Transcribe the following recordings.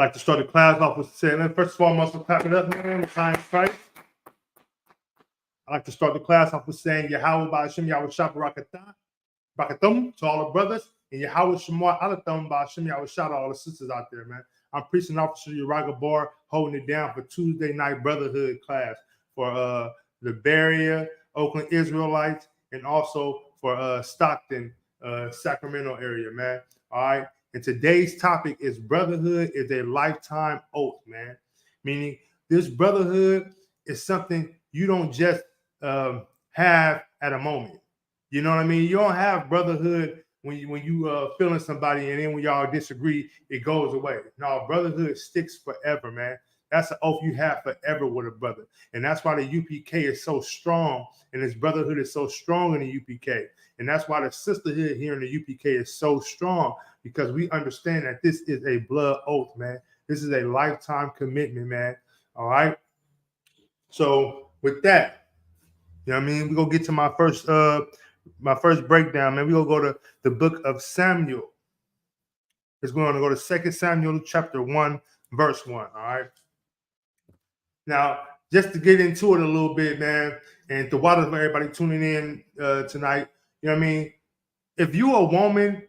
like to start the class off with saying, first of all, I must clap it up, man. Science Christ. I like to start the class off with saying Yahweh Ba'Ashem Yahweh Shah Barakatum to all the brothers, and Yahweh Shemar Alatham Ba'Ashem Yahweh Shah to all the sisters out there, man. I'm preaching officer Uraga Bar, holding it down for Tuesday night Brotherhood class for the Berea, Oakland Israelites, and also for Stockton, Sacramento area, man. All right. And today's topic is brotherhood is a lifetime oath, man. Meaning this brotherhood is something you don't just have at a moment. You know what I mean? You don't have brotherhood when you feeling somebody and then when y'all disagree, it goes away. No, brotherhood sticks forever, man. That's an oath you have forever with a brother. And that's why the UPK is so strong and this brotherhood is so strong in the UPK. And that's why the sisterhood here in the UPK is so strong, because we understand that this is a blood oath, man. This is a lifetime commitment, man. All right. So with that, you know what I mean? We're going to get to my first breakdown, man. We're going to go to the book of Samuel. It's going to go to 2 Samuel chapter 1, verse 1. All right. Now, just to get into it a little bit, man, and to water for everybody tuning in tonight, you know what I mean? If you a woman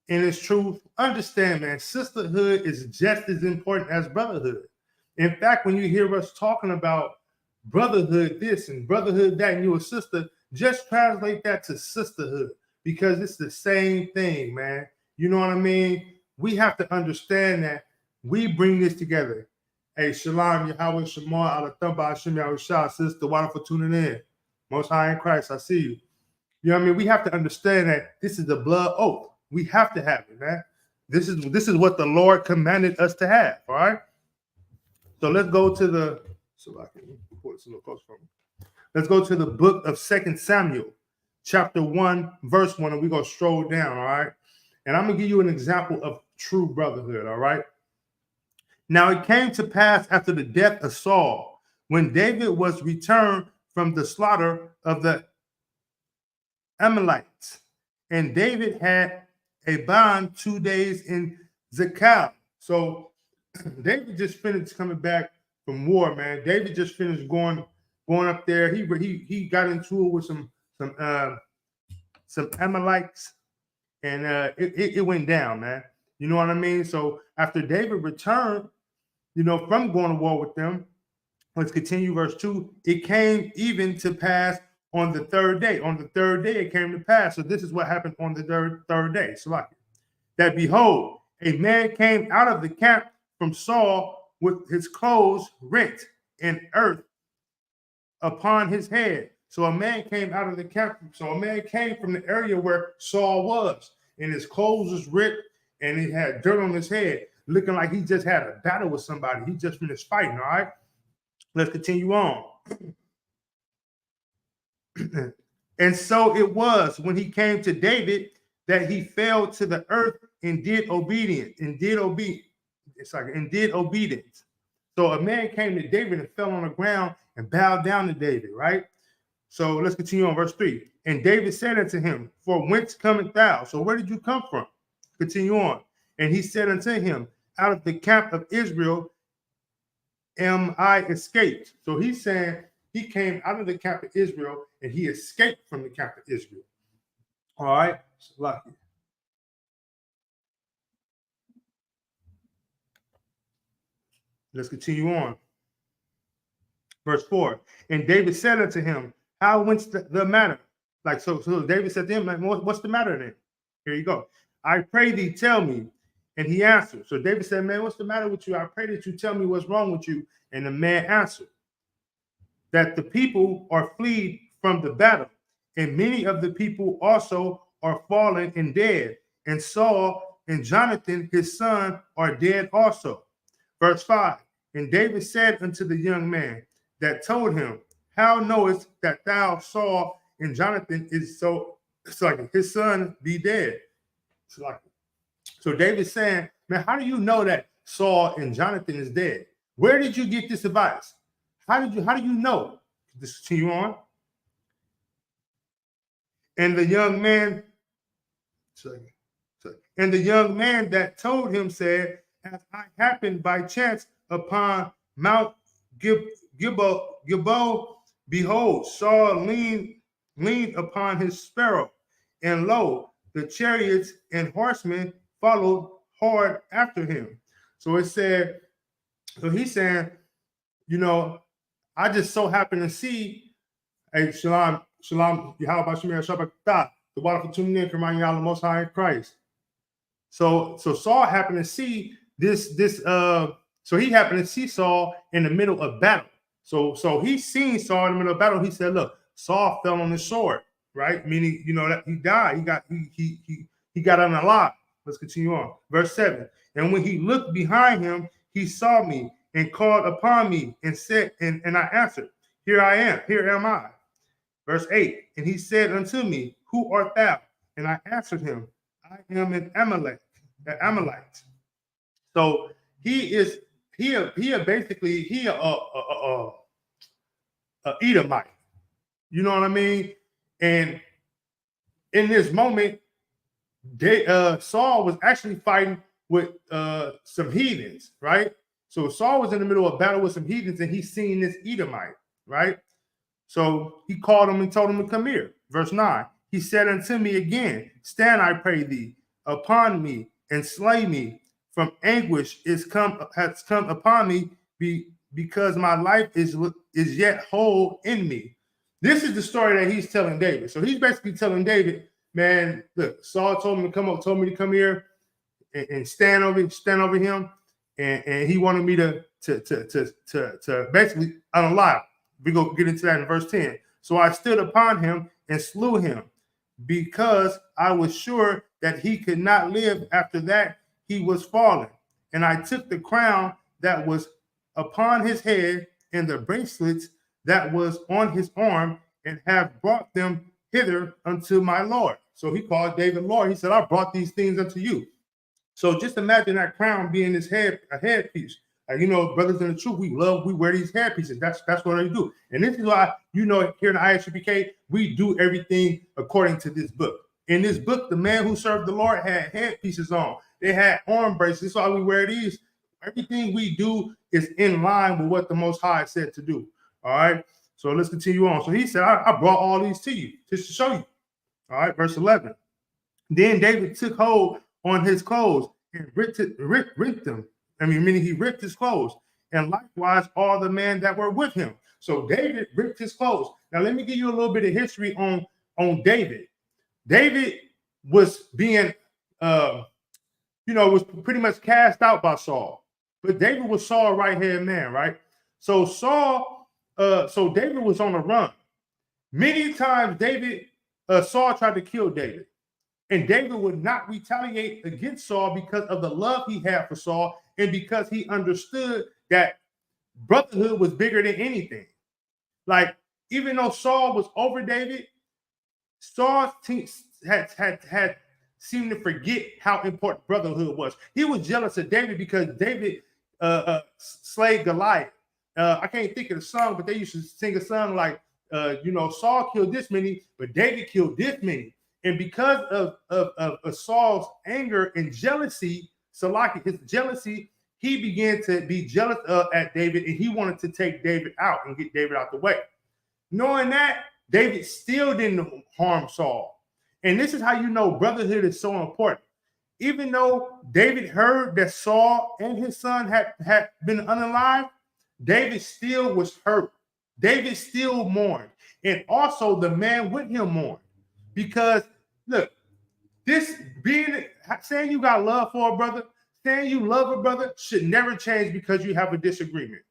in its truth, understand, man, sisterhood is just as important as brotherhood. In fact, when you hear us talking about brotherhood this and brotherhood that, and you a sister, just translate that to sisterhood, because it's the same thing, man. You know what I mean? We have to understand that we bring this together. Hey, Shalom, Yahweh, Shamar, Alathamba, Hashem, Yahweh Shah, sister, water for tuning in. Most High in Christ, I see you. You know what I mean? We have to understand that this is the blood oath. We have to have it, man. This is what the Lord commanded us to have, all right? So let's go to the, so I can put this a little closer for me. Let's go to the book of 2 Samuel, chapter 1, verse 1, and we're going to stroll down, all right? And I'm going to give you an example of true brotherhood, all right? Now it came to pass after the death of Saul, when David was returned from the slaughter of the Amalekites, and David had a bond 2 days in Ziklag. So David just finished coming back from war, man. David just finished going up there. He got into it with some Amalekites, and it went down, man. You know what I mean? So after David returned, you know, from going to war with them, let's continue verse 2. It came even to pass on the third day. On the third day, it came to pass. So this is what happened on the third day. So like that, behold, a man came out of the camp from Saul with his clothes rent and earth upon his head. So a man came out of the camp. So a man came from the area where Saul was, and his clothes was ripped, and he had dirt on his head, looking like he just had a battle with somebody. He just finished fighting, all right? Let's continue on. And so it was when he came to David that he fell to the earth and did obedience. So a man came to David and fell on the ground and bowed down to David, right? So let's continue on verse 3. And David said unto him, for whence comest thou? So where did you come from? Continue on. And he said unto him, out of the camp of Israel am I escaped. So he's saying he came out of the camp of Israel and he escaped from the camp of Israel. All right. Lucky. Let's continue on. Verse 4. And David said unto him, how went the matter? Like, so David said to him, like, what's the matter then? Here you go. I pray thee, tell me. And he answered. So David said, man, what's the matter with you? I pray that you tell me what's wrong with you. And the man answered, that the people are fled from the battle, and many of the people also are fallen and dead. And Saul and Jonathan, his son, are dead also. Verse 5. And David said unto the young man that told him, how knowest that thou, Saul, and Jonathan is so like his son be dead? So David's saying, man, how do you know that Saul and Jonathan is dead? Where did you get this advice? How do you know? Just continue on. And the young man, that told him said, as I happened by chance upon Mount Gilboa, behold, Saul leaned upon his sparrow, and lo, the chariots and horsemen followed hard after him. So it said, so he's saying, you know, I just so happen to see, hey, shalom, Yahweh Shemir Shabbat, the water for tuning in, reminding y'all the Most High in Christ. So Saul happened to see so he happened to see Saul in the middle of battle. So he seen Saul in the middle of battle. He said, look, Saul fell on his sword, right? Meaning, you know, that he died. He got unalive. Let's continue on. Verse 7. And when he looked behind him, he saw me and called upon me and said, and I answered, here I am, here am I. Verse 8. And he said unto me, who art thou? And I answered him, I am an Amalekite. So he a Edomite. You know what I mean? And in this moment, Saul was actually fighting with some heathens, right? So Saul was in the middle of battle with some heathens, and he's seen this Edomite, right? So he called him and told him to come here. Verse 9. He said unto me again, stand, I pray thee, upon me and slay me. From anguish has come upon me, because my life is yet whole in me. This is the story that he's telling David. So he's basically telling David, man, look, Saul told me to come here and stand over him, and he wanted me to basically unalive. We go get into that in verse 10. So I stood upon him and slew him, because I was sure that he could not live after that he was fallen. And I took the crown that was upon his head and the bracelets that was on his arm, and have brought them hither unto my Lord. So he called David Lord. He said, I brought these things unto you. So just imagine that crown being his a headpiece. You know, brothers in the truth, we wear these headpieces. That's what they do. And this is why, you know, here in the ISUPK, we do everything according to this book. In this book, the man who served the Lord had headpieces on. They had arm bracelets. That's why we wear these. Everything we do is in line with what the Most High said to do. All right. So let's continue on. So he said, I brought all these to you just to show you. All right. Verse 11. Then David took hold on his clothes and ripped them. Meaning he ripped his clothes, and likewise all the men that were with him. So David ripped his clothes. Now let me give you a little bit of history on David. David was being, was pretty much cast out by Saul. But David was Saul's right-hand man, right? So David was on the run. Many times Saul tried to kill David. And David would not retaliate against Saul because of the love he had for Saul, and because he understood that brotherhood was bigger than anything. Like, even though Saul was over David, Saul had seemed to forget how important brotherhood was. He was jealous of David because David slayed Goliath. I can't think of the song, but they used to sing a song like, Saul killed this many, but David killed this many. And because of Saul's anger and jealousy, his jealousy, he began to be jealous at David, and he wanted to take David out and get David out the way. Knowing that, David still didn't harm Saul. And this is how you know brotherhood is so important. Even though David heard that Saul and his son had been unalive, David still was hurt. David still mourned. And also the man with him mourned. Because, look, saying you got love for a brother, saying you love a brother should never change because you have a disagreement.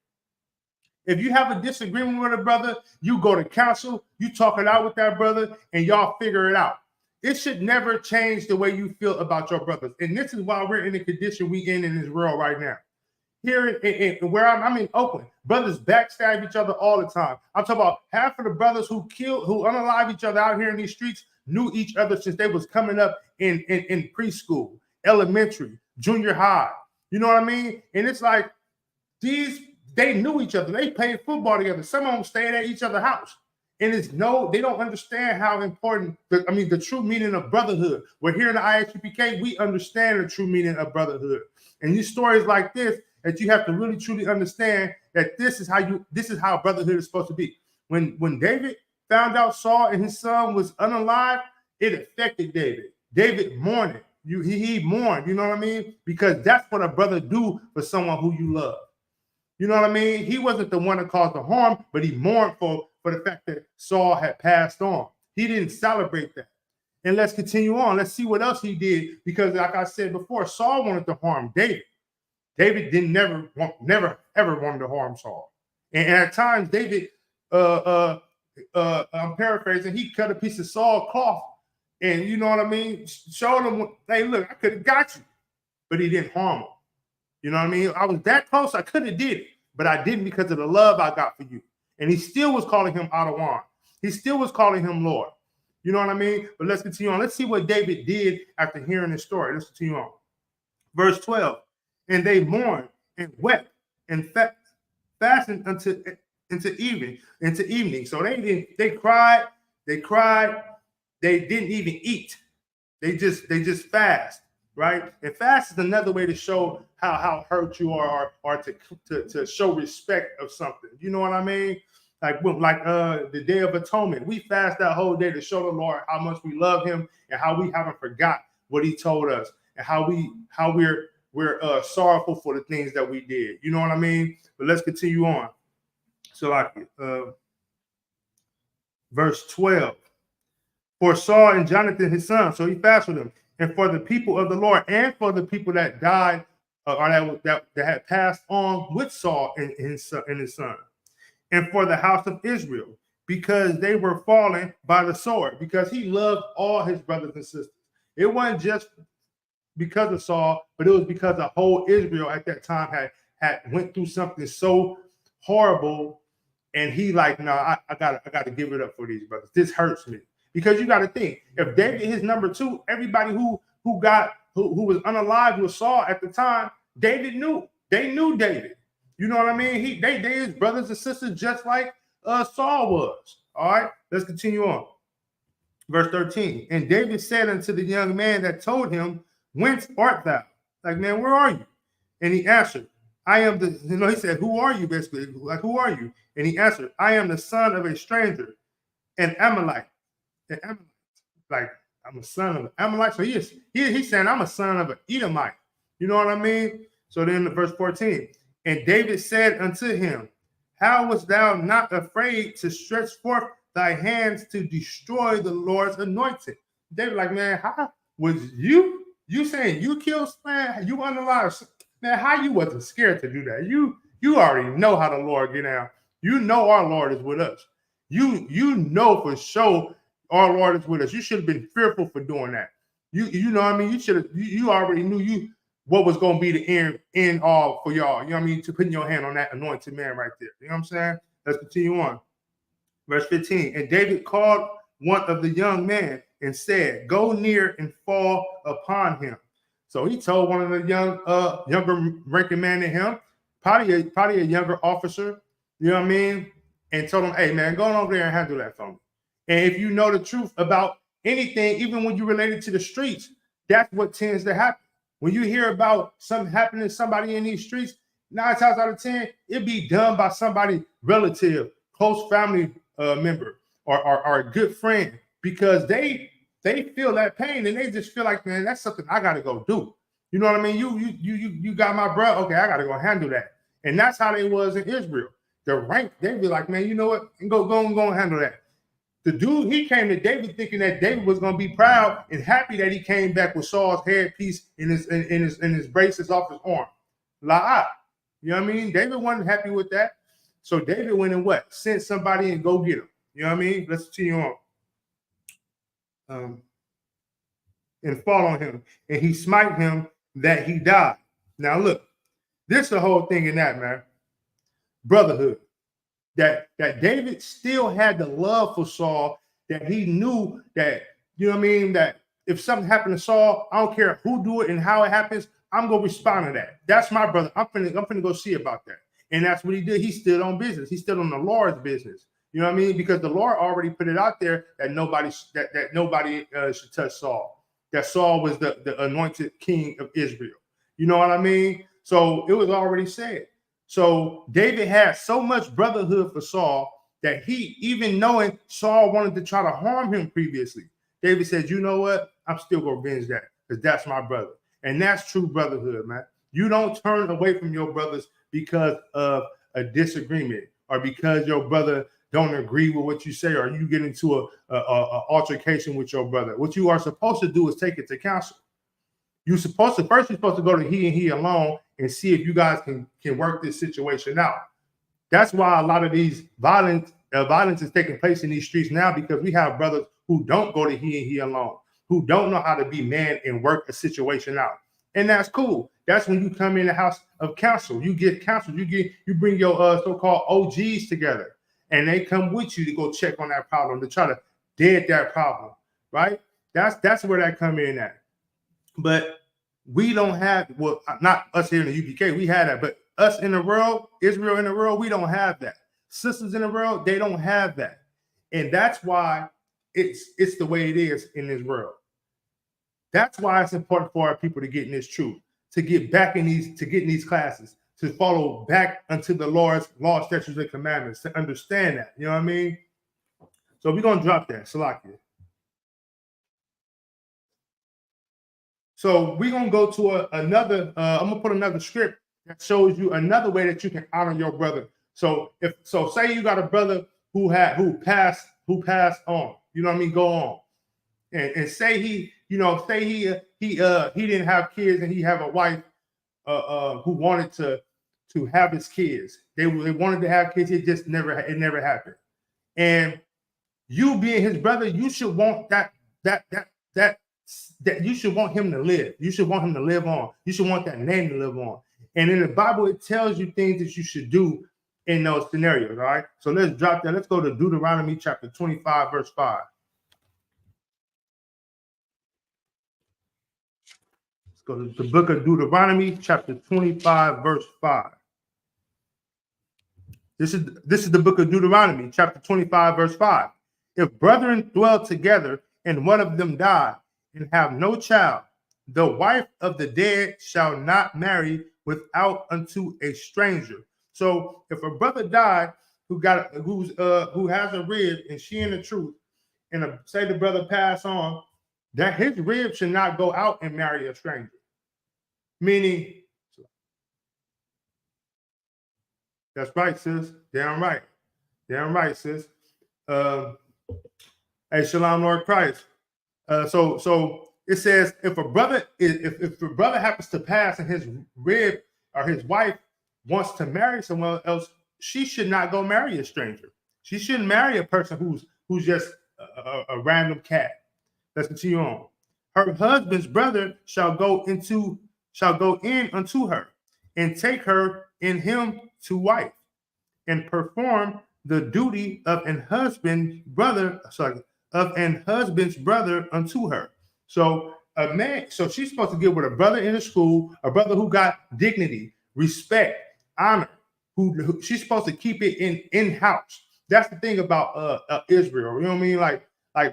If you have a disagreement with a brother, you go to counsel, you talk it out with that brother, and y'all figure it out. It should never change the way you feel about your brothers. And this is why we're in the condition we in this world right now. Here where I'm in Oakland, brothers backstab each other all the time. I'm talking about half of the brothers who unalive each other out here in these streets knew each other since they was coming up in preschool, elementary, junior high. You know what I mean? And it's like they knew each other. They played football together. Some of them stayed at each other's house. And they don't understand how important, the true meaning of brotherhood. We're here in the ISUPK, we understand the true meaning of brotherhood. And these stories like this, that you have to really truly understand that this is how brotherhood is supposed to be. When David found out Saul and his son was unalive, it affected David. David mourned. He mourned, you know what I mean? Because that's what a brother do for someone who you love. You know what I mean? He wasn't the one that caused the harm, but he mourned for the fact that Saul had passed on. He didn't celebrate that. And let's continue on. Let's see what else he did. Because like I said before, Saul wanted to harm David. David never ever wanted to harm Saul. And at times, David, I'm paraphrasing, he cut a piece of Saul cloth and, you know what I mean, showed him, hey, look, I could have got you. But he didn't harm him. You know what I mean? I was that close, I could have did it, but I didn't because of the love I got for you. And he still was calling him Adawan. He still was calling him Lord. You know what I mean? But let's continue on. Let's see what David did after hearing this story. Let's continue on. Verse 12. And they mourned and wept and fastened into evening. So they cried, they didn't even eat. They just fast. Right? And fast is another way to show how hurt you are or to show respect of something. You know what I mean? Like the Day of Atonement. We fast that whole day to show the Lord how much we love him and how we haven't forgot what he told us and how we're sorrowful for the things that we did. You know what I mean? But let's continue on. So verse 12. For Saul and Jonathan his son, so he fasted them. And for the people of the Lord, and for the people that died or that had passed on with Saul and his son, and for the house of Israel, because they were fallen by the sword, because he loved all his brothers and sisters. It wasn't just because of Saul, but it was because the whole Israel at that time had went through something so horrible, and he like, no, I gotta give it up for these brothers. This hurts me. Because you got to think, if David is number 2, everybody who was unalive with Saul at the time, David knew. They knew David. You know what I mean? They his brothers and sisters just like Saul was. All right, let's continue on. Verse 13. And David said unto the young man that told him, whence art thou? Like, man, where are you? And he answered, I am he said, who are you? Basically, like, who are you? And he answered, I am the son of a stranger, an Amalekite. Like, I'm a son of an Amalekite. So he's saying I'm a son of an Edomite. You know what I mean? So then verse 14. And David said unto him, how wast thou not afraid to stretch forth thy hands to destroy the Lord's anointed? David like, man, how was you saying you killed, man, you unalive? Man, how you wasn't scared to do that? You already know how the Lord get down. You know our Lord is with us. You know for sure our Lord is with us. You should have been fearful for doing that. You know what I mean? You already knew what was going to be the end all for y'all. You know what I mean? To putting your hand on that anointed man right there. You know what I'm saying? Let's continue on. Verse 15. And David called one of the young men and said, go near and fall upon him. So he told one of the younger ranking man than him, probably a younger officer, you know what I mean? And told him, hey man, go on over there and handle that for me. And if you know the truth about anything, even when you relate it to the streets, that's what tends to happen. When you hear about something happening to somebody in these streets, 9 times out of 10, it be done by somebody relative, close family member, or a good friend, because they feel that pain and they just feel like, man, that's something I got to go do. You know what I mean? You got my brother. Okay, I got to go handle that. And that's how they was in Israel. The rank, they'd be like, man, you know what? Go and handle that. The dude, he came to David thinking that David was going to be proud and happy that he came back with Saul's headpiece in his braces off his arm. La, you know what I mean? David wasn't happy with that. So David went and what? Sent somebody and go get him. You know what I mean? Let's continue on. And fall on him, and he smite him that he died. Now look, this is the whole thing in that, man. Brotherhood. That David still had the love for Saul, that he knew that, you know what I mean, that if something happened to Saul, I don't care who do it and how it happens, I'm going to respond to that. That's my brother. I'm finna go see about that. And that's what he did. He stood on business. He stood on the Lord's business. You know what I mean? Because the Lord already put it out there that nobody should touch Saul. That Saul was the anointed king of Israel. You know what I mean? So it was already said. So David had so much brotherhood for Saul that he, even knowing Saul wanted to try to harm him previously, David said, you know what? I'm still going to avenge that because that's my brother. And that's true brotherhood, man. You don't turn away from your brothers because of a disagreement or because your brother don't agree with what you say or you get into a altercation with your brother. What you are supposed to do is take it to counsel. You're supposed to go to he alone and see if you guys can work this situation out. That's why a lot of these violence is taking place in these streets now, because we have brothers who don't go to he alone, who don't know how to be man and work a situation out. And that's cool. That's when you come in the house of counsel. You get counsel. You bring your so-called OGs together, and they come with you to go check on that problem, to try to dead that problem, right? That's where that come in at. But we don't have, well, not us here in the UPK, we had that, but us in the world, Israel in the world, we don't have that. Sisters in the world, they don't have that. And that's why it's the way it is in this world. That's why it's important for our people to get in this truth, to get back in these classes, to follow back unto the Lord's law, statutes, and commandments, to understand that. You know what I mean? So we're gonna drop that, Salakia. So we're gonna go to another. I'm gonna put another script that shows you another way that you can honor your brother. So say you got a brother who passed on. You know what I mean? Go on, and say he didn't have kids and he have a wife who wanted to have his kids. They wanted to have kids. It just never happened. And you being his brother, you should want that you should want him to live. You should want him to live on. You should want that name to live on. And in the Bible, it tells you things that you should do in those scenarios. All right. So let's drop that. Let's go to Deuteronomy chapter 25, verse 5. Let's go to the book of Deuteronomy, chapter 25, verse 5. This is the book of Deuteronomy, chapter 25, verse 5. If brethren dwell together and one of them die and have no child, the wife of the dead shall not marry without unto a stranger. So if a brother died who has a rib and she in the truth, and say the brother pass on, that his rib should not go out and marry a stranger. Meaning, that's right, sis. Damn right. Damn right, sis. Hey, Shalom, Lord Christ. So it says if a brother happens to pass and his rib or his wife wants to marry someone else, she should not go marry a stranger. She shouldn't marry a person who's just a random cat. Let's continue on. Her husband's brother shall go in unto her and take her in him to wife and perform the duty of an husband's brother unto her. So she's supposed to get with a brother in the school, a brother who got dignity, respect, honor, who she's supposed to keep it in-house. That's the thing about Israel. You know what I mean? Like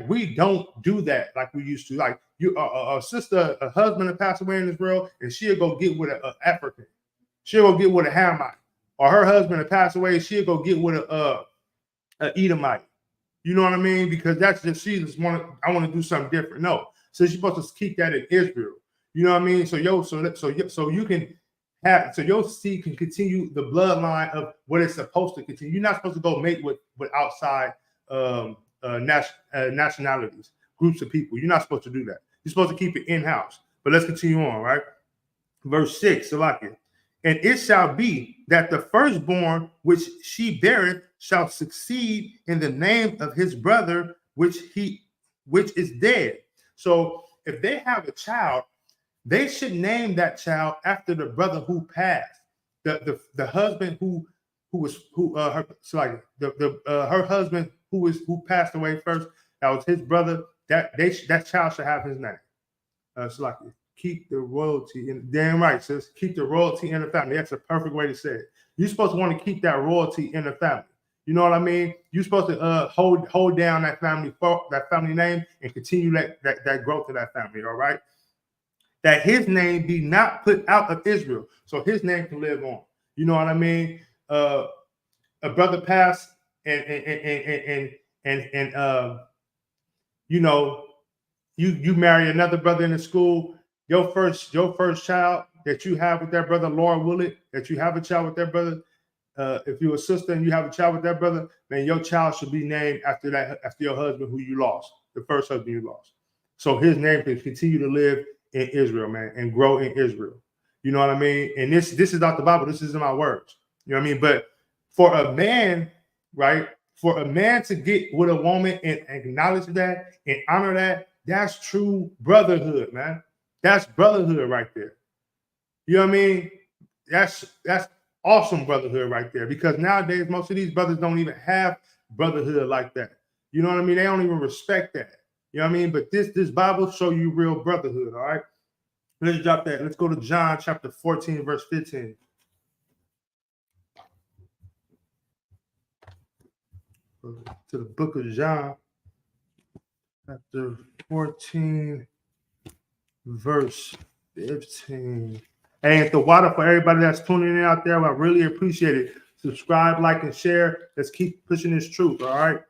we don't do that like we used to. Like a sister, a husband that passed away in this world, and she'll go get with an African. She'll go get with a Hamite. Or her husband that passed away, she'll go get with a Edomite. You know what I mean? Because that's just I want to do something different. No, so she's supposed to keep that in Israel. You know what I mean? So you can have your seed can continue the bloodline of what it's supposed to continue. You're not supposed to go mate with outside nationalities, groups of people. You're not supposed to do that. You're supposed to keep it in house. But let's continue on, right? Verse 6, Salakia. And it shall be that the firstborn which she beareth shall succeed in the name of his brother which is dead. So if they have a child, they should name that child after the brother who passed. The husband her husband who passed away first, that was his brother. That child should have his name. Salakia. Keep the royalty in. Damn right, sis. Keep the royalty in the family. That's a perfect way to say it. You're supposed to want to keep that royalty in the family. You know what I mean? You're supposed to hold down that family name and continue that growth of that family. All right. That his name be not put out of Israel, so his name can live on. You know what I mean? A brother passed, and you know, you marry another brother in the school. Your first child that you have with that brother, Lord will it, that you have a child with that brother. If you're a sister and you have a child with that brother, then your child should be named after your husband who you lost, the first husband you lost. So his name can continue to live in Israel, man, and grow in Israel. You know what I mean? And this is not the Bible. This isn't my words. You know what I mean? But for a man, right? For a man to get with a woman and acknowledge that and honor that, that's true brotherhood, man. That's brotherhood right there. You know what I mean? That's awesome brotherhood right there. Because nowadays, most of these brothers don't even have brotherhood like that. You know what I mean? They don't even respect that. You know what I mean? But this Bible show you real brotherhood, all right? Let's drop that. Let's go to John chapter 14, verse 15. To the book of John, chapter 14, verse 15. Hey, at the water for everybody that's tuning in out there, I really appreciate it. Subscribe, like, and share. Let's keep pushing this truth, all right?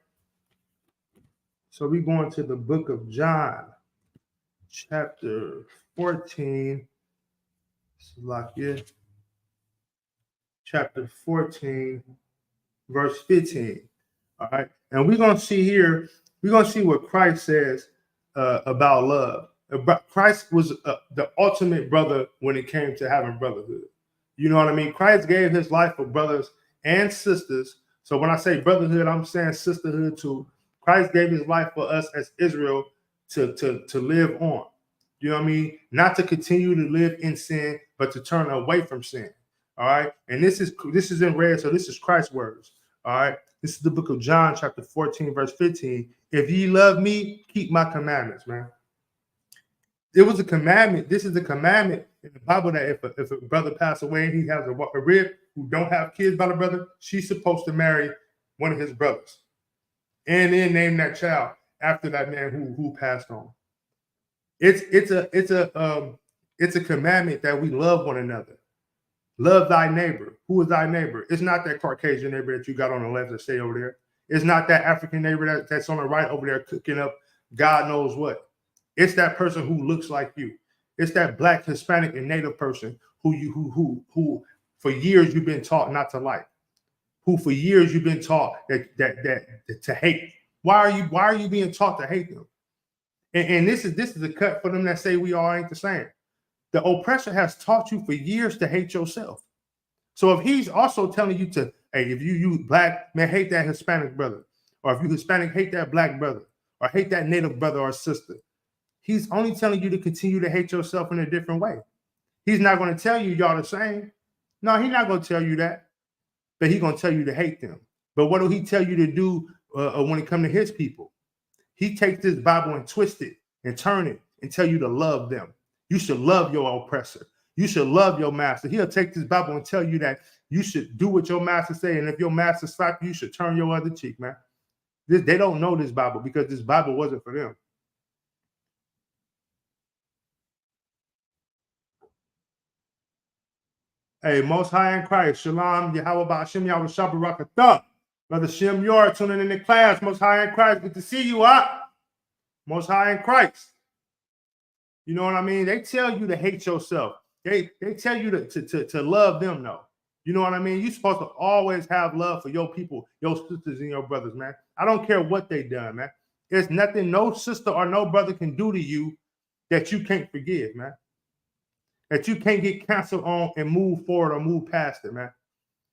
So we're going to the book of John, chapter 14. Chapter 14, verse 15. All right. And we're going to see here, we're going to see what Christ says about love. Christ was the ultimate brother when it came to having brotherhood. You know what I mean? Christ gave his life for brothers and sisters. So when I say brotherhood, I'm saying sisterhood too. Christ gave his life for us as Israel to live on. You know what I mean? Not to continue to live in sin, but to turn away from sin. All right. And this is in red, so this is Christ's words. All right. This is the book of John, chapter 14, verse 15. If ye love me, keep my commandments, man. It was a commandment. This is the commandment in the Bible that if a brother passed away and he has a rib who don't have kids by the brother, she's supposed to marry one of his brothers. And then name that child after that man who passed on. It's a commandment that we love one another. Love thy neighbor. Who is thy neighbor? It's not that Caucasian neighbor that you got on the left that stay over there. It's not that African neighbor that's on the right over there cooking up God knows what. It's that person who looks like you. It's that Black, Hispanic, and Native person who for years you've been taught not to like. Who for years you've been taught that to hate. Why are you being taught to hate them? And this is a cut for them that say we all ain't the same. The oppressor has taught you for years to hate yourself. So if he's also telling you to, hey, if you Black, man, hate that Hispanic brother, or if you Hispanic, hate that Black brother, or hate that Native brother or sister, he's only telling you to continue to hate yourself in a different way. He's not going to tell you y'all the same. No, he's not going to tell you that, but he's going to tell you to hate them. But what do he tell you to do when it comes to his people? He takes this Bible and twist it and turn it and tell you to love them. You should love your oppressor. You should love your master. He'll take this Bible and tell you that you should do what your master say. And if your master slap you, you should turn your other cheek, man. They don't know this Bible because this Bible wasn't for them. Hey, Most High in Christ, Shalom, Yahweh Ba'ashem, Yahweh Shabbarakatah. Brother Shem, you're tuning in the class. Most High in Christ, good to see you, Most High in Christ. You know what I mean? They tell you to hate yourself. They tell you to love them, though. You know what I mean? You're supposed to always have love for your people, your sisters and your brothers, man. I don't care what they done, man. There's nothing no sister or no brother can do to you that you can't forgive, man. That you can't get canceled on and move forward or move past it, man.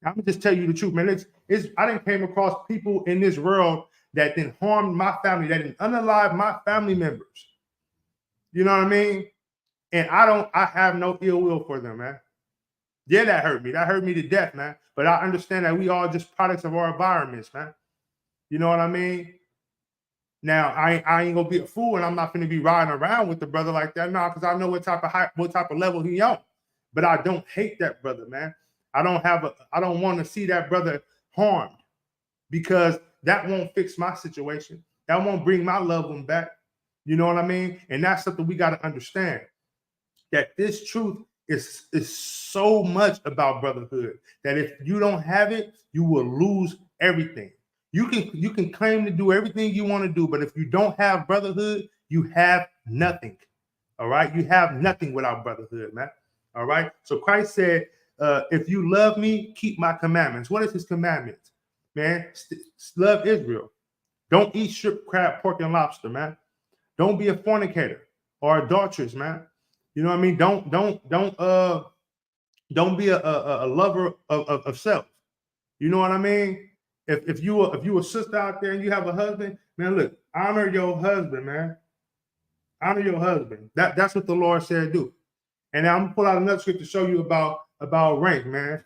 I'm gonna just tell you the truth, man. I didn't came across people in this world that didn't harm my family, that didn't unalive my family members. You know what I mean? And I have no ill will for them, man. Yeah, that hurt me. That hurt me to death, man. But I understand that we all just products of our environments, man. You know what I mean? Now, I ain't gonna be a fool, and I'm not gonna be riding around with the brother like that, no, because I know what type of level he on. But I don't hate that brother, man. I don't want to see that brother harmed. because that won't fix my situation. That won't bring my loved one back. You know what I mean? And that's something we got to understand, that this truth is so much about brotherhood that if you don't have it, you will lose everything. You can claim to do everything you want to do, but if you don't have brotherhood, you have nothing. All right, you have nothing without brotherhood, man. All right. So Christ said, "If you love me, keep my commandments." What is His commandments, man? Love Israel. Don't eat shrimp, crab, pork, and lobster, man. Don't be a fornicator or adulteress, man. You know what I mean? Don't be a lover of self. You know what I mean? If you a sister out there and you have a husband, man, look, honor your husband, man. Honor your husband. That's what the Lord said do. And now I'm gonna pull out another scripture to show you about rank, man.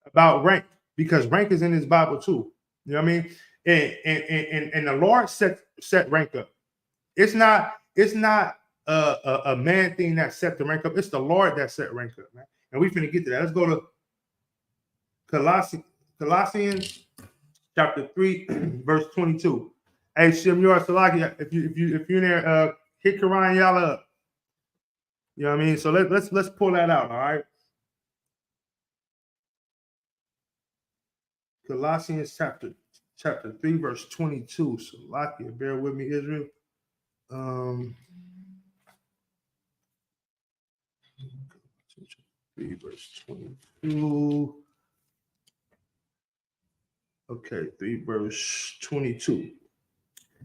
About rank, because rank is in His Bible too. You know what I mean? And the Lord set rank up. It's not a man thing that set the rank up. It's the Lord that set rank up, man. And we finna get to that. Let's go to Colossians chapter 3, verse 22. Hey, Shimur Salaki, if you're there, hit Quran y'all up. You know what I mean? So let's pull that out, all right? Colossians chapter 3, verse 22. Salaki, bear with me, Israel. 3 verse 22. Okay, 3 verse 22.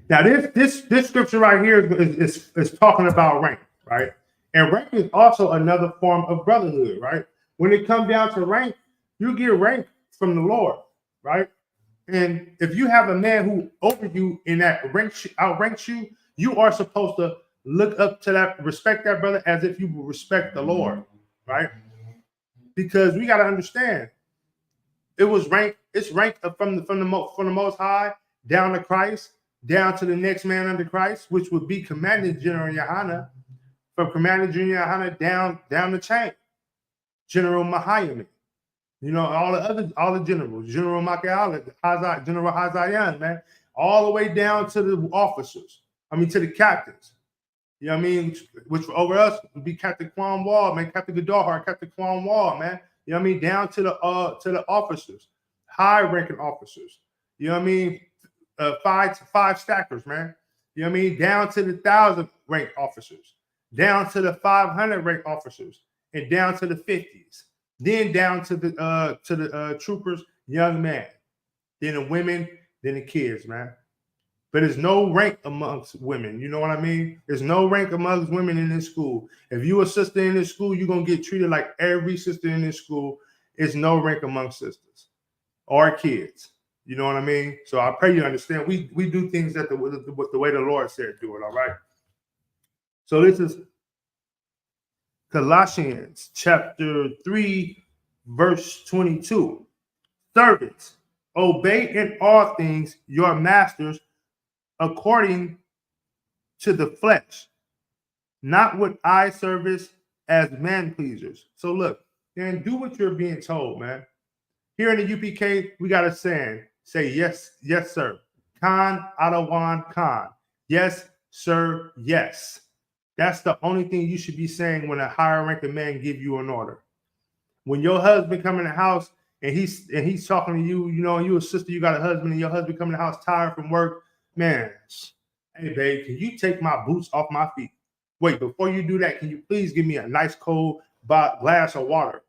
Now this scripture right here is talking about rank, right? And rank is also another form of brotherhood, right? When it comes down to rank, you get rank from the Lord, right? And if you have a man who over you in that outranks you, you are supposed to look up to that, respect that brother as if you would respect the Lord, right? Because we got to understand, it's ranked from the Most High down to Christ, down to the next man under Christ, which would be Commander General Yohana, from Commander General Yohana down the chain, General Mahayaman. You know, all the generals, General Machiavelli, General Hazayan, man, all the way down to the officers. I mean, to the captains. You know what I mean? Which over us would be Captain Quan Wall, man, Captain Gadahar, Captain Quan Wall, man. You know what I mean? Down to the officers, high-ranking officers. You know what I mean? Five stackers, man. You know what I mean? Down to the 1,000-rank officers, down to the 500-rank officers, and down to the 50s. Then down to the troopers, young man, then the women, then the kids, man. But there's no rank amongst women. You know what I mean? There's no rank amongst women in this school. If you a sister in this school, you're going to get treated like every sister in this school. There's no rank amongst sisters or kids. You know what I mean? So I pray you understand. We do things that the way the Lord said do it, all right? So this is Colossians chapter 3, verse 22. Servants, obey in all things your masters according to the flesh, not with eye service as man pleasers. So look, then do what you're being told, man. Here in the UPK, we got a saying, say yes, yes, sir. Khan, Adawan, Khan. Yes, sir, yes. That's the only thing you should be saying when a higher ranking man give you an order. When your husband come in the house and he's talking to you, you know, you a sister, you got a husband, and your husband come in the house tired from work, man, hey, babe, can you take my boots off my feet? Wait, before you do that, can you please give me a nice cold glass of water?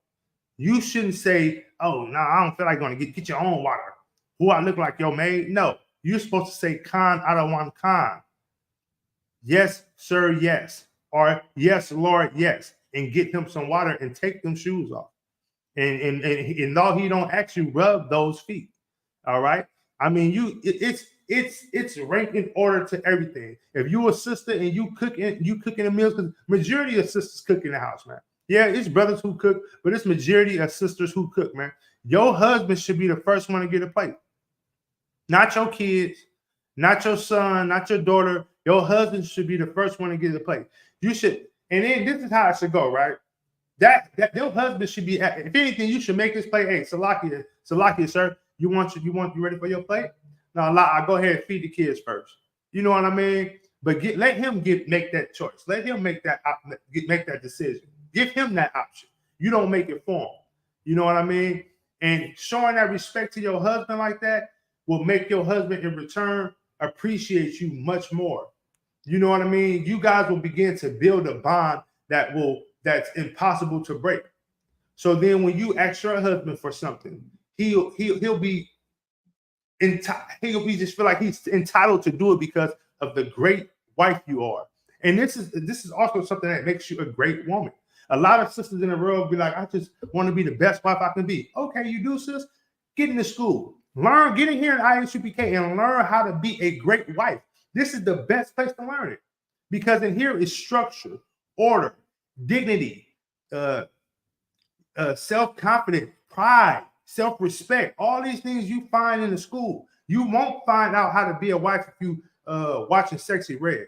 You shouldn't say, oh, no, I don't feel like going to get your own water. Who I look like your maid? No, you're supposed to say, Khan, I don't want Khan. Yes, sir, yes. Or yes, Lord, yes. And get him some water and take them shoes off. And no, he don't actually rub those feet. All right. I mean, it's ranked in order to everything. If you a sister and you cooking the meals, because majority of sisters cook in the house, man. Yeah, it's brothers who cook, but it's majority of sisters who cook, man. Your husband should be the first one to get a plate. Not your kids, not your son, not your daughter. Your husband should be the first one to get a plate. You should, and then this is how it should go, right? That your husband should be, if anything, you should make this plate. Hey, Salakia, sir, you ready for your plate? No, I go ahead and feed the kids first. You know what I mean? But let him make that choice. Let him make that decision. Give him that option. You don't make it for him. You know what I mean? And showing that respect to your husband like that will make your husband in return appreciate you much more. You know what I mean? You guys will begin to build a bond that's impossible to break. So then when you ask your husband for something, he'll be he'll be just feel like he's entitled to do it because of the great wife you are. And this is also something that makes you a great woman. A lot of sisters in the world be like, I just want to be the best wife I can be. Okay, you do, sis. Get into school. Learn, get in here in ISUPK and learn how to be a great wife. This is the best place to learn it. Because in here is structure, order, dignity, self-confidence, pride, self-respect. All these things you find in the school. You won't find out how to be a wife if you watching Sexy Red.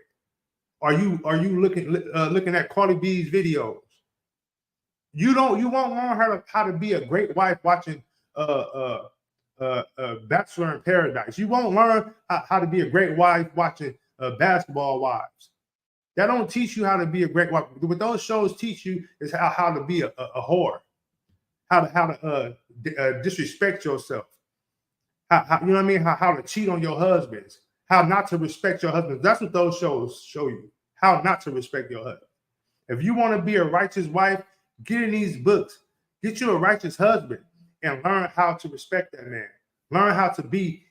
Are you looking at Cardi B's videos? You won't learn how to be a great wife watching Bachelor in Paradise. You won't learn how to be a great wife watching Basketball Wives. That don't teach you how to be a great wife. What those shows teach you is how to be a whore, how to disrespect yourself, how you know what I mean, how to cheat on your husbands, how not to respect your husbands. That's what those shows show you, how not to respect your husband. If you want to be a righteous wife, get in these books, get you a righteous husband, and learn how to respect that man. Learn how to be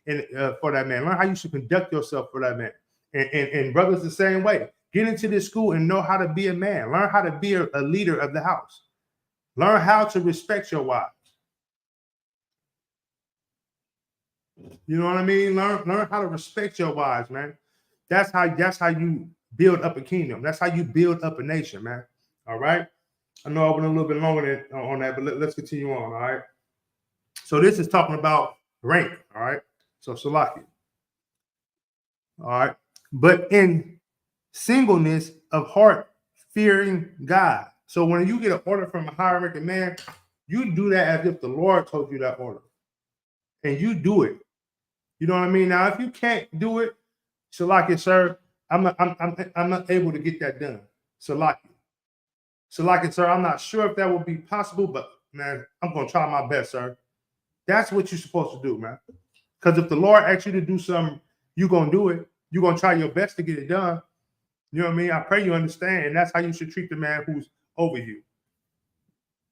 for that man. Learn how you should conduct yourself for that man. And brothers the same way. Get into this school and know how to be a man. Learn how to be a leader of the house. Learn how to respect your wives. You know what I mean? Learn how to respect your wives, man. That's how you build up a kingdom. That's how you build up a nation, man. All right. I know I went a little bit longer on that, but let's continue on. All right. So this is talking about rank. All right. So Salaki. All right. But in singleness of heart, fearing God. So when you get an order from a higher ranking man, you do that as if the Lord told you that order, and you do it. You know what I mean? Now, if you can't do it, Salaki, sir, I'm not able to get that done. Salaki, sir, I'm not sure if that will be possible, but man, I'm gonna try my best, sir. That's what you're supposed to do, man. Because if the Lord asks you to do something, you're gonna do it. You're gonna try your best to get it done. You know what I mean? I pray you understand, and that's how you should treat the man who's over you.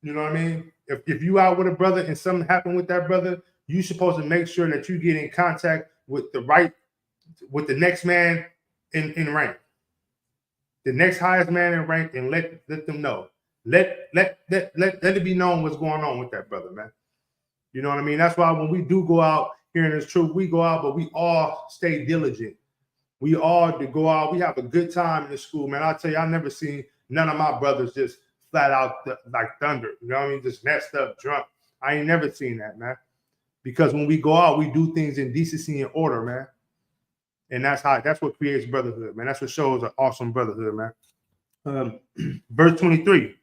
You know what I mean? If you out with a brother and something happened with that brother, you're supposed to make sure that you get in contact with the next man in rank, the next highest man in rank, and let them know. Let it be known what's going on with that brother, man. You know what I mean? That's why when we do go out here in this truth, we go out, but we all stay diligent. We all go out. We have a good time in the school, man. I tell you, I never seen none of my brothers just flat out like thunder. You know what I mean? Just messed up, drunk. I ain't never seen that, man. Because when we go out, we do things in decency and order, man. And that's what creates brotherhood, man. That's what shows an awesome brotherhood, man. Verse 23.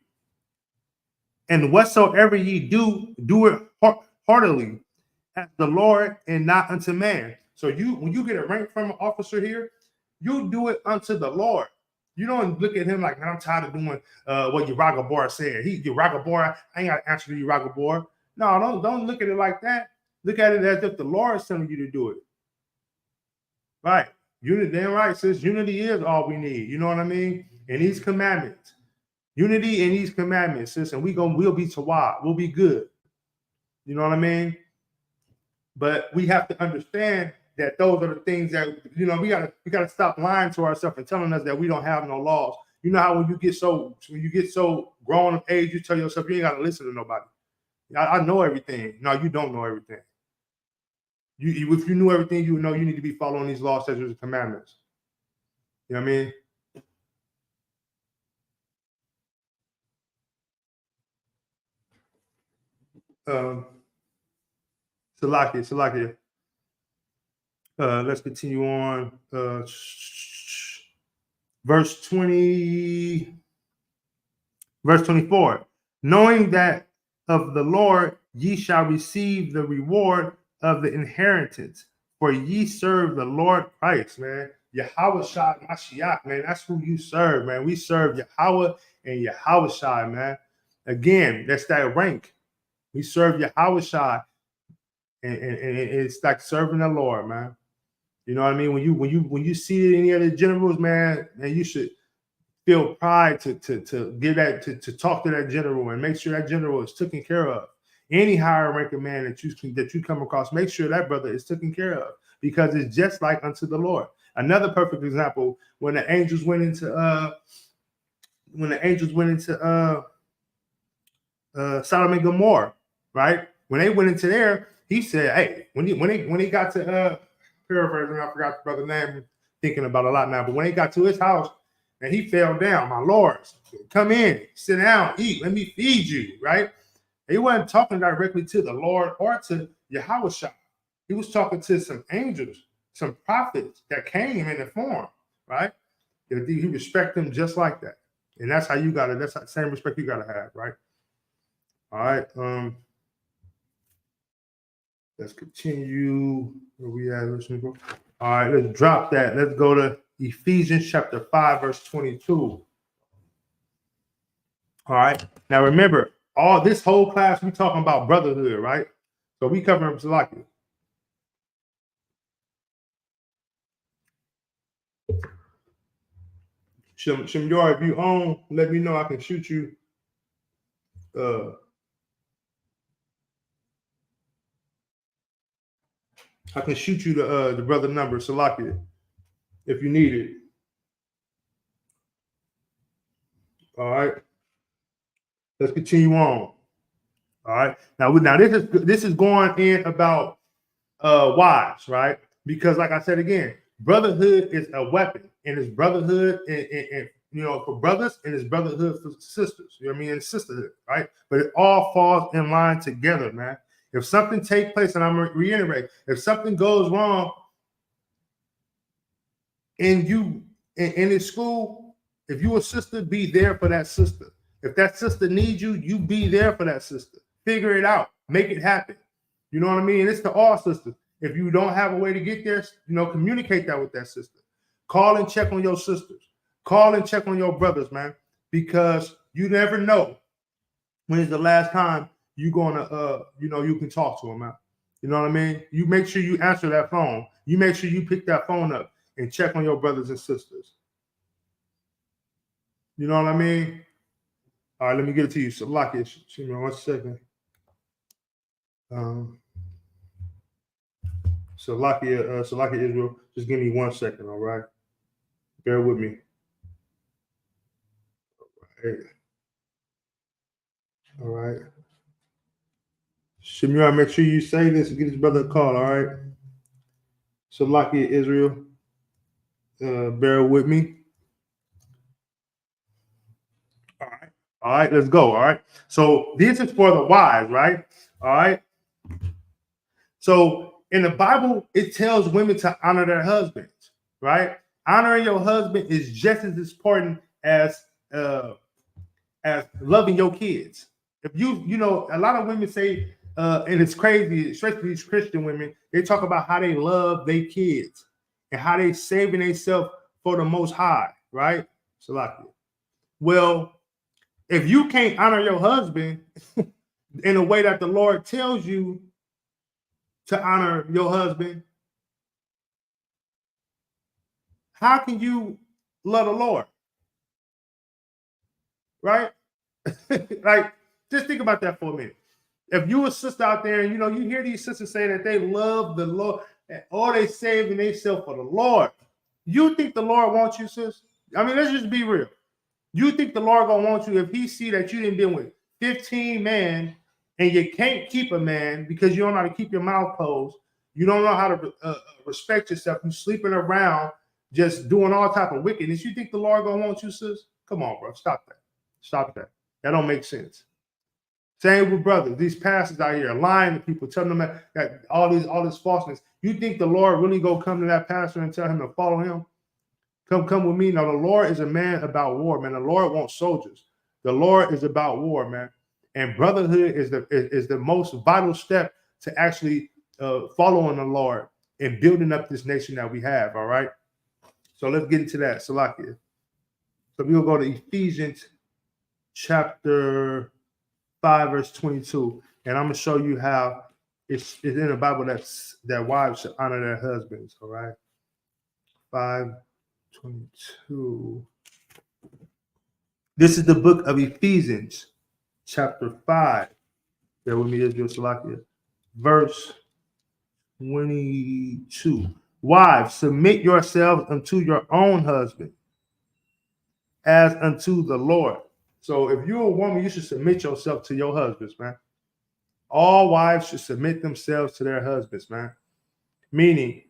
And whatsoever ye do it heartily as the Lord and not unto man. So when you get a rank from an officer here, you do it unto the Lord. You don't look at him like, man, I'm tired of doing what Uraga Bor said. Uraga Bor, I ain't got to answer to Uraga Bor. No, don't look at it like that. Look at it as if the Lord is telling you to do it. Right. Unity, damn right, sis. Unity is all we need. You know what I mean? And these commandments. Unity in these commandments, sis, and we'll be tawad. We'll be good. You know what I mean? But we have to understand that those are the things that, you know, we gotta stop lying to ourselves and telling us that we don't have no laws. You know how when you get so grown of age, you tell yourself you ain't gotta listen to nobody. I know everything. No, you don't know everything. If you knew everything, you would know you need to be following these laws, statutes, and commandments. You know what I mean? Salakia. Let's continue on. Verse 24. Knowing that of the Lord ye shall receive the reward of the inheritance. For ye serve the Lord Christ, man. Yahweh Shai Mashiach, man. That's who you serve, man. We serve Yahweh and Yahweh Shai, man. Again, that's that rank. We serve Yahweh Shai, and it's like serving the Lord, man. You know what I mean? When you see any of the generals, man, you should feel pride to give that to talk to that general and make sure that general is taken care of. Any higher ranking man that you come across, make sure that brother is taken care of, because it's just like unto the Lord. Another perfect example, when the angels went into Sodom and Gomorrah, right? When they went into there, he said, "Hey, when he got to paraphrasing, I forgot the brother's name, thinking about a lot now, but when he got to his house and he fell down, my Lord, come in, sit down, eat, let me feed you," right? He wasn't talking directly to the Lord or to Yahweh Shai. He was talking to some angels, some prophets that came in the form, right? He respect them just like that. And that's how you got it. That's the same respect you got to have, right? All right. Let's continue. Where we at? All right, let's drop that. Let's go to Ephesians chapter 5, verse 22. All right. Now remember, all this whole class we talking about brotherhood, right? So we covering Salaki. Shemyor, if you own, let me know. I can shoot you. I can shoot you the brother number, Salaki, if you need it. All right. Let's continue on. All right. Now this is going in about wives, right? Because like I said again, brotherhood is a weapon, and it's brotherhood and for brothers, and it's brotherhood for sisters. You know what I mean? And sisterhood, right? But it all falls in line together, man. If something takes place, and I'm gonna reiterate, if something goes wrong in this school, if you a sister, be there for that sister. If that sister needs you, you be there for that sister. Figure it out. Make it happen. You know what I mean? And it's to all sisters. If you don't have a way to get there, communicate that with that sister. Call and check on your sisters. Call and check on your brothers, man, because you never know when is the last time you're gonna, you can talk to them, man. You know what I mean? You make sure you answer that phone. You make sure you pick that phone up and check on your brothers and sisters. You know what I mean? All right, let me get it to you. So lock it. Give me 1 second. Salakia Israel, just give me 1 second, all right? Bear with me. All right. Shemir, make sure you say this and get his brother a call, all right? Salakia Israel, bear with me. All right, let's go, all right? So this is for the wives, right? All right. So in the Bible, it tells women to honor their husbands, right? Honoring your husband is just as important as loving your kids. If a lot of women say, and it's crazy, especially these Christian women, they talk about how they love their kids and how they saving themselves for the Most High, right? Well, if you can't honor your husband in a way that the Lord tells you to honor your husband, how can you love the Lord? Right? Like, just think about that for a minute. If you a sister out there and you hear these sisters say that they love the Lord or they saving themselves for the Lord, you think the Lord wants you, sis? I mean, let's just be real. You think the Lord gonna want you if he see that you didn't been with 15 men and you can't keep a man because you don't know how to keep your mouth closed. You don't know how to respect yourself. You sleeping around just doing all type of wickedness. You think the Lord gonna want you, sis? Come on, bro. Stop that. Stop that. That don't make sense. Same with brothers. These pastors out here lying to people, telling them that all this falseness. You think the Lord really go come to that pastor and tell him to follow him? Come with me. Now, the Lord is a man about war, man. The Lord wants soldiers. The Lord is about war, man. And brotherhood is the most vital step to actually following the Lord and building up this nation that we have. All right. So let's get into that. Salakia. So we'll go to Ephesians chapter 5, verse 22. And I'm going to show you how it's in the Bible that wives should honor their husbands. All right. 5:22. This is the book of Ephesians, chapter 5. Bear with me, Israel Salakia. Verse 22. Wives, submit yourselves unto your own husband, as unto the Lord. So if you're a woman, you should submit yourself to your husbands, man. All wives should submit themselves to their husbands, man. Meaning,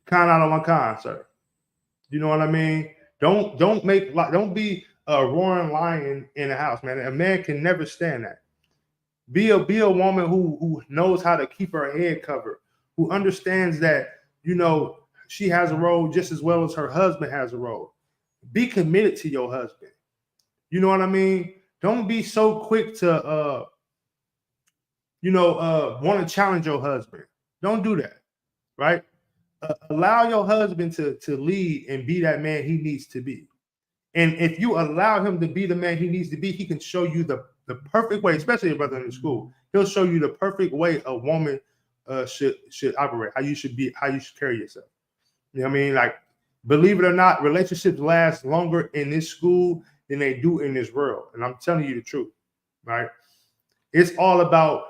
kind out of one kind, sir. You know what I mean? Don't be a roaring lion in the house, man. A man can never stand that. Be a woman who knows how to keep her head covered, who understands that, you know, she has a role just as well as her husband has a role. Be committed to your husband. You know what I mean? Don't be so quick to want to challenge your husband. Don't do that, right? Allow your husband to lead and be that man he needs to be. And if you allow him to be the man he needs to be, he can show you the perfect way, especially your brother in the school. He'll show you the perfect way a woman should operate, how you should carry yourself. You know what I mean? Like, believe it or not, relationships last longer in this school than they do in this world. And I'm telling you the truth, right? It's all about,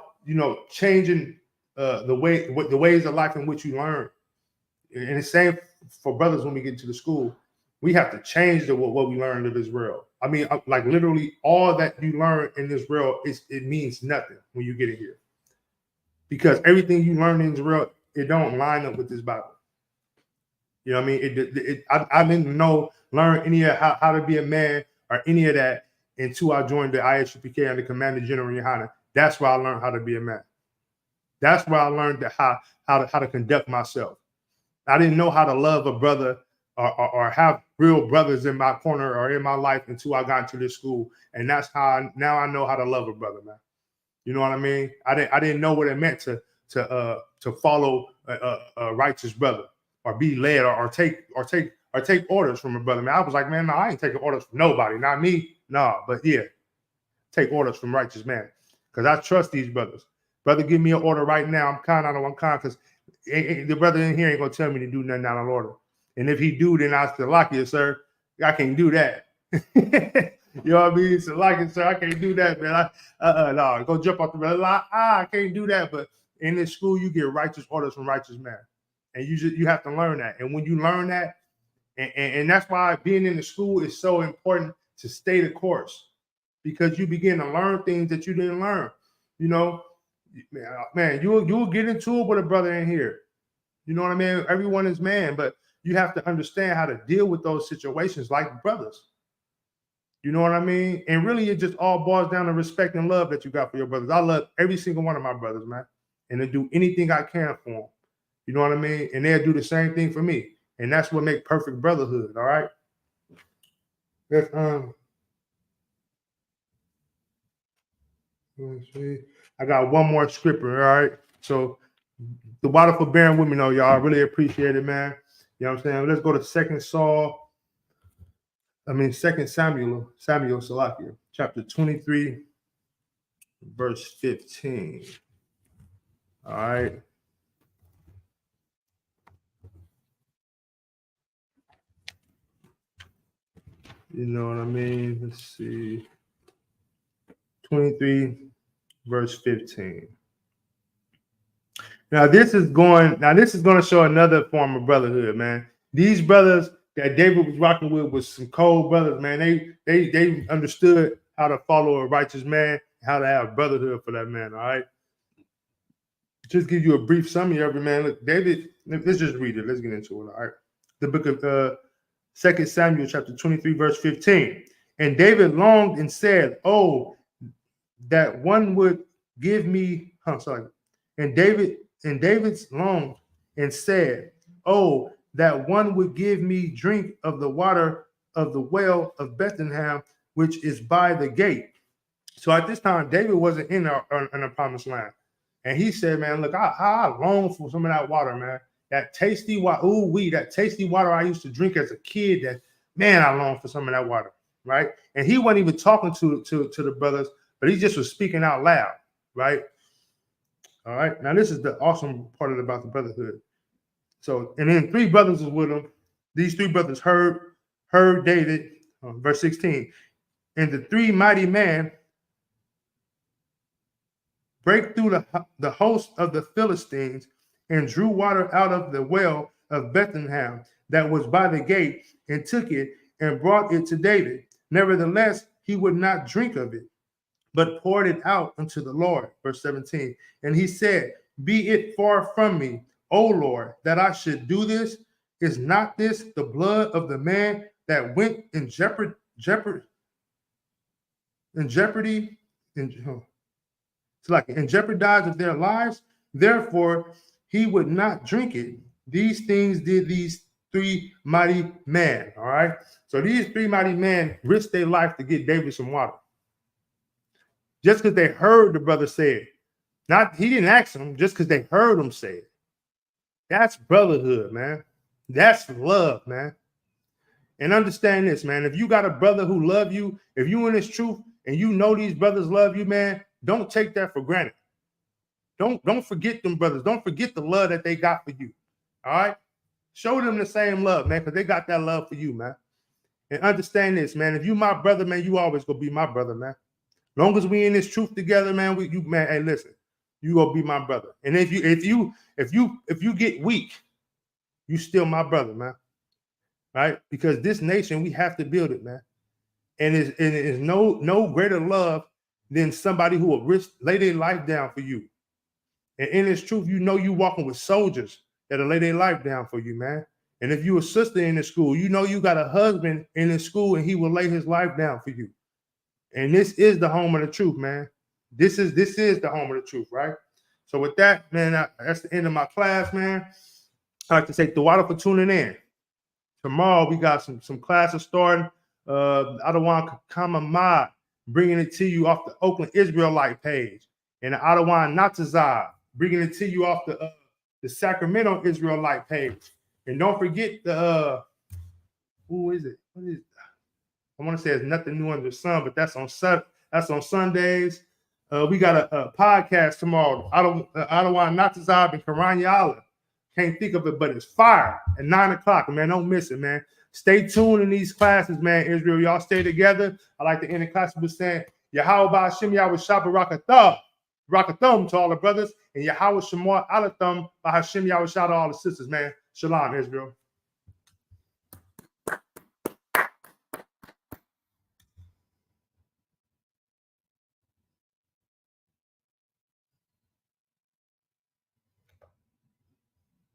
changing the ways of life in which you learn. And the same for brothers when we get to the school. We have to change what we learned in this world. I mean, like literally all that you learn in this world, it means nothing when you get in here. Because everything you learn in this world, it don't line up with this Bible. You know what I mean? I didn't learn any of how to be a man or any of that until I joined the ISUPK under Commander General Yohana. That's where I learned how to be a man. That's where I learned how to conduct myself. I didn't know how to love a brother or have real brothers in my corner or in my life until I got into this school. And that's how now I know how to love a brother, man. You know what I mean? I didn't know what it meant to follow a righteous brother or be led or take orders from a brother. Man, I was like, man, no, I ain't taking orders from nobody, not me. No, but yeah, take orders from righteous man because I trust these brothers. Brother, give me an order right now. I'm kind out of one kind because the brother in here ain't gonna tell me to do nothing out of order. And if he do, then I still lock you, sir. I can't do that. You know what I mean? So like it, sir, I can't do that, man. No, go jump off the brother. I can't do that. But in this school, you get righteous orders from righteous men, and you have to learn that. And when you learn that, and that's why being in the school is so important to stay the course, because you begin to learn things that you didn't learn. You know, man, you'll get into it with a brother in here. You know what I mean? Everyone is man, but you have to understand how to deal with those situations like brothers. You know what I mean? And really, it just all boils down to respect and love that you got for your brothers. I love every single one of my brothers, man. And to do anything I can for them. You know what I mean? And they'll do the same thing for me. And that's what makes perfect brotherhood, all right? Let's see. I got one more scripture, all right? So the water for bearing with me, though, y'all. I really appreciate it, man. You know what I'm saying? Let's go to 2 Samuel Salakia, chapter 23, verse 15. All right. You know what I mean? Let's see. 23, verse 15. Now this is going to show another form of brotherhood, man. These brothers that David was rocking with was some cold brothers, man. They understood how to follow a righteous man, how to have brotherhood for that man. All right. Just give you a brief summary of it, man. Look, David, let's just read it. Let's get into it. All right. The book of 2 Samuel, chapter 23, verse 15. And David longed and said, "Oh, that one would give me." And David's longed and said, "Oh, that one would give me drink of the water of the well of Bethlehem, which is by the gate." So at this time, David wasn't in the promised land. And he said, man, look, I long for some of that water, man. That tasty water, that tasty water I used to drink as a kid. That man, I long for some of that water, right? And he wasn't even talking to the brothers, but he just was speaking out loud, right? All right. Now this is the awesome part about the brotherhood. So, and then 3 brothers was with him. These 3 brothers heard David, verse 16, and the 3 mighty men break through the host of the Philistines and drew water out of the well of Bethlehem that was by the gate and took it and brought it to David. Nevertheless, he would not drink of it, but poured it out unto the Lord. Verse 17. And he said, be it far from me, O Lord, that I should do this. Is not this the blood of the man that went in jeopardy, and jeopardized of their lives? Therefore, he would not drink it. These things did these 3 mighty men. All right. So these 3 mighty men risked their life to get David some water. Just because they heard the brother say it. He didn't ask him, just because they heard him say it. That's brotherhood, man. That's love, man. And understand this, man. If you got a brother who love you, if you in this truth and you know these brothers love you, man, don't take that for granted. Don't forget them brothers. Don't forget the love that they got for you. All right? Show them the same love, man, because they got that love for you, man. And understand this, man. If you my brother, man, you always gonna be my brother, man. Long as we in this truth together, man, man, hey, listen, you gonna be my brother. And if you get weak, you still my brother, man. Right? Because this nation, we have to build it, man. And it is no greater love than somebody who will lay their life down for you. And in this truth, you know you walking with soldiers that'll lay their life down for you, man. And if you a sister in the school, you know you got a husband in the school and he will lay his life down for you. And this is the home of the truth, man. This is the home of the truth, right? So with that, man, that's the end of my class, man. I'd like to say thank for tuning in. Tomorrow we got some classes starting. Adawan Kamamad bringing it to you off the Oakland Israelite page, and the Adawan Natazah bringing it to you off the Sacramento Israelite page. And don't forget who is it? What is it? I want to say it's nothing new under the sun, but that's on Sundays. We got a podcast tomorrow. Adawan Natazah and Karanyala. Can't think of it, but it's fire at 9 o'clock, man. Don't miss it, man. Stay tuned in these classes, man. Israel, y'all stay together. I like to end the class with saying, Yahweh Ba'Hashem Yahweh Shabbat Rakathum to all the brothers, and Yahweh Shemar Alathum Ba'Hashem Yahweh Shabbat to all the sisters, man. Shalom, Israel.